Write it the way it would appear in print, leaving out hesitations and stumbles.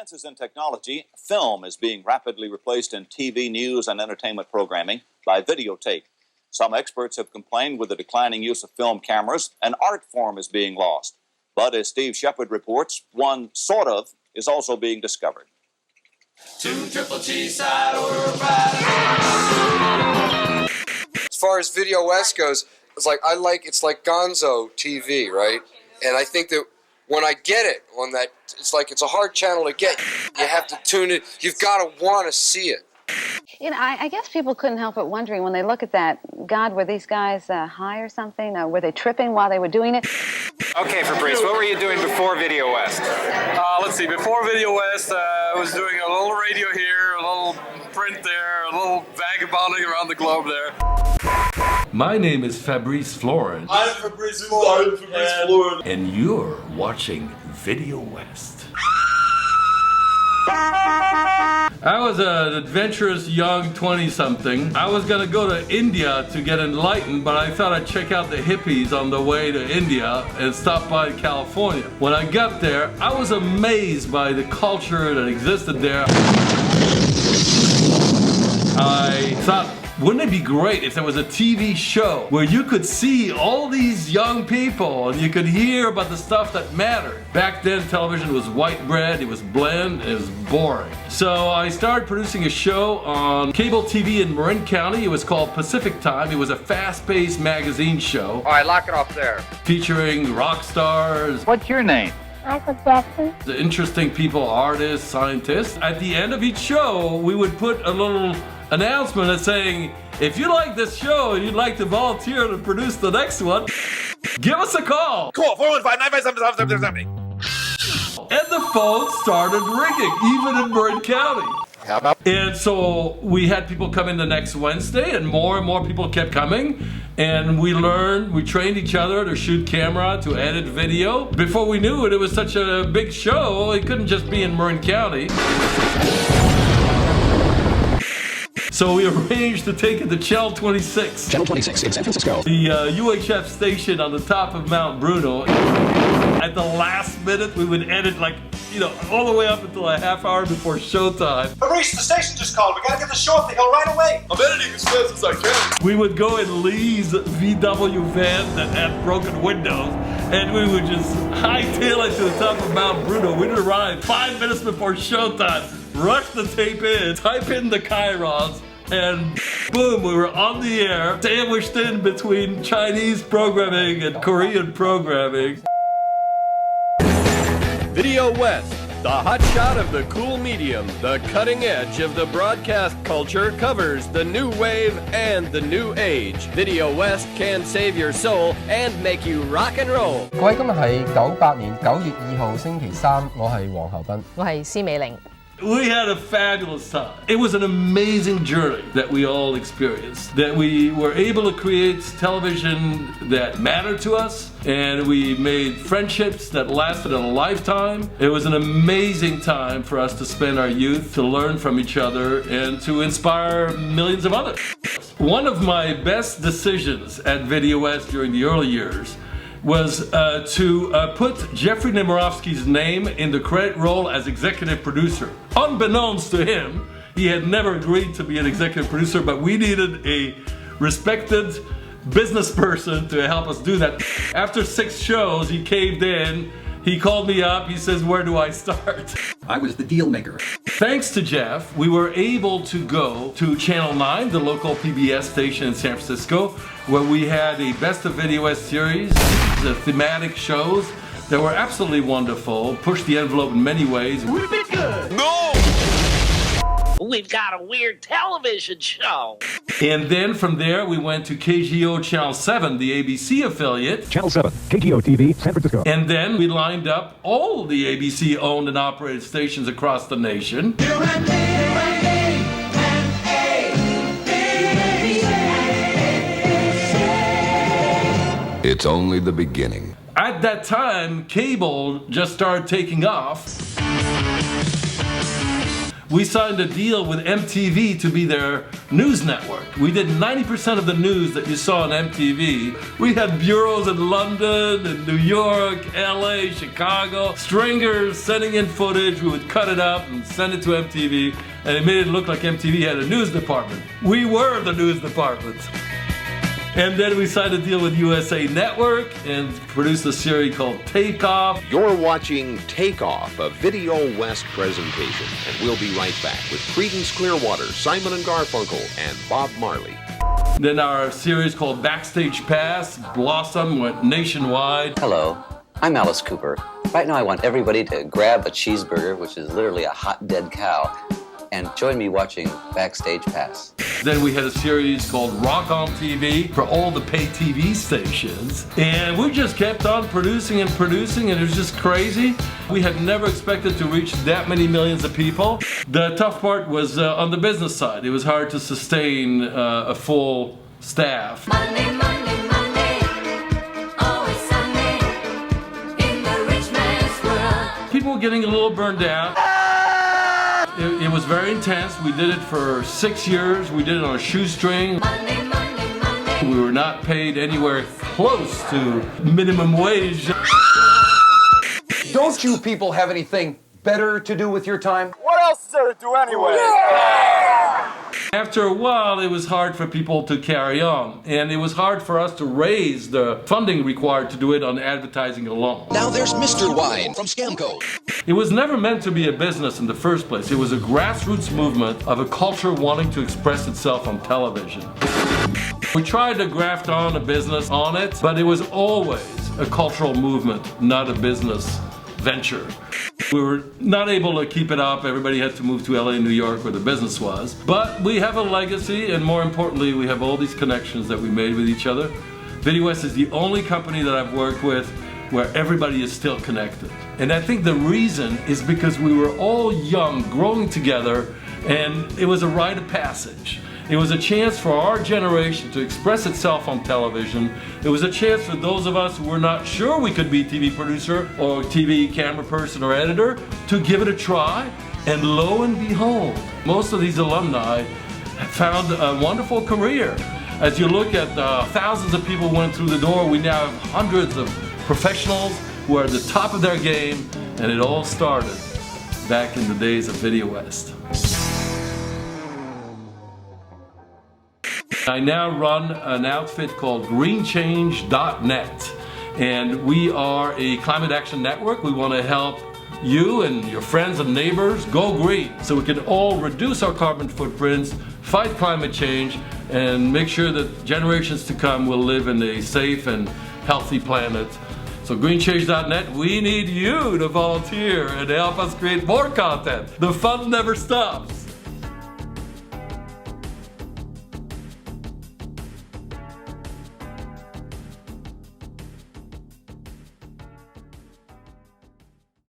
advances in technology, film is being rapidly replaced in TV news and entertainment programming by videotape. Some experts have complained with the declining use of film cameras, an art form is being lost. But as Steve Shepard reports, one sort of is also being discovered. 2 triple cheese side order fries. As far as Videowest goes, it's like Gonzo TV, right? And I think that when I get it on that, it's a hard channel to get. You have to tune it. You've got to want to see it. You know, I guess people couldn't help but wondering when they look at that, God, were these guys high or something? Were they tripping while they were doing it? Okay, Fabrice, what were you doing before Videowest? Let's see, before Videowest, I was doing a little radio here, a little print there, a little vagabonding around the globe there. My name is Fabrice Florin. I'm Fabrice Florin. And you're watching Videowest. I was an adventurous young 20-something. I was gonna go to India to get enlightened, but I thought I'd check out the hippies on the way to India and stop by California. When I got there, I was amazed by the culture that existed there. I thought, wouldn't it be great if there was a TV show where you could see all these young people and you could hear about the stuff that mattered? Back then, television was white bread, it was bland, it was boring. So I started producing a show on cable TV in Marin County. It was called Pacific Time. It was a fast-paced magazine show. All right, lock it off there. Featuring rock stars. What's your name? Michael Jackson. The interesting people, artists, scientists. At the end of each show, we would put a little announcement that's saying, if you like this show and you'd like to volunteer to produce the next one, give us a call. Call 415-957-7770. And the phone started ringing, even in Marin County. And so we had people come in the next Wednesday, and more people kept coming. And we trained each other to shoot camera, to edit video. Before we knew it, it was such a big show, it couldn't just be in Marin County. So we arranged to take it to Channel 26. Channel 26 in San Francisco. The UHF station on the top of Mount Bruno. At the last minute, we would edit all the way up until a half hour before showtime. Fabrice, the station just called. We gotta get the show off the hill right away. I'm editing as fast as I can. We would go in Lee's VW van that had broken windows, and we would just hightail it to the top of Mount Bruno. We'd arrive 5 minutes before showtime, rush the tape in, type in the Kairos, and boom, we were on the air, sandwiched in between Chinese programming and Korean programming. Videowest, the hotshot of the cool medium, the cutting edge of the broadcast culture, covers the new wave and the new age. Videowest can save your soul and make you rock and roll. 各位，今日係98年9月2號星期三，我係黃厚斌，我係施美玲。We had a fabulous time. It was an amazing journey that we all experienced. That we were able to create television that mattered to us, and we made friendships that lasted a lifetime. It was an amazing time for us to spend our youth, to learn from each other, and to inspire millions of others. One of my best decisions at Videowest during the early years was to put Jeffrey Nemirovsky's name in the credit roll as executive producer. Unbeknownst to him, he had never agreed to be an executive producer, but we needed a respected business person to help us do that. After 6 shows, he caved in. He called me up, he says, where do I start? I was the deal maker. Thanks to Jeff, we were able to go to Channel 9, the local PBS station in San Francisco, where we had a Best of Videowest series, the thematic shows that were absolutely wonderful, pushed the envelope in many ways. We've been good. No! We've got a weird television show. And then from there, we went to KGO Channel 7, the ABC affiliate. Channel 7, KGO TV, San Francisco. And then we lined up all the ABC owned and operated stations across the nation. It's only the beginning. At that time, cable just started taking off. we signed a deal with MTV to be their news network. We did 90% of the news that you saw on MTV. We had bureaus in London, in New York, LA, Chicago, stringers sending in footage. We would cut it up and send it to MTV, and it made it look like MTV had a news department. We were the news department. And then we signed a deal with USA Network and produced a series called Take Off. You're watching Take Off, a Video West presentation, and we'll be right back with Creedence Clearwater, Simon and Garfunkel, and Bob Marley. Then our series called Backstage Pass blossomed, went nationwide. Hello, I'm Alice Cooper. Right now I want everybody to grab a cheeseburger, which is literally a hot dead cow, and join me watching Backstage Pass. Then we had a series called Rock on TV for all the pay TV stations. And we just kept on producing, and it was just crazy. We had never expected to reach that many millions of people. The tough part was on the business side. It was hard to sustain a full staff. Monday, Monday, Monday, always Sunday, in the rich man's world. People were getting a little burned out. It was very intense. We did it for 6 years. We did it on a shoestring. Monday, Monday, Monday. We were not paid anywhere close to minimum wage. Don't you people have anything better to do with your time? What else is there to do anyway? After a while, it was hard for people to carry on, and it was hard for us to raise the funding required to do it on advertising alone. Now there's Mr. Wine from Scamco. It was never meant to be a business in the first place. It was a grassroots movement of a culture wanting to express itself on television. We tried to graft on a business on it, but it was always a cultural movement, not a business venture. We were not able to keep it up. Everybody had to move to LA and New York where the business was. But we have a legacy, and more importantly, we have all these connections that we made with each other. Videowest is the only company that I've worked with where everybody is still connected. And I think the reason is because we were all young, growing together, and it was a rite of passage. It was a chance for our generation to express itself on television. It was a chance for those of us who were not sure we could be TV producer or TV camera person or editor to give it a try. And lo and behold, most of these alumni have found a wonderful career. As you look at thousands of people who went through the door, we now have hundreds of professionals who are at the top of their game, and it all started back in the days of Videowest. I now run an outfit called greenchange.net, and we are a climate action network. We want to help you and your friends and neighbors go green so we can all reduce our carbon footprints, fight climate change, and make sure that generations to come will live in a safe and healthy planet. So greenchange.net, we need you to volunteer and help us create more content. The fun never stops.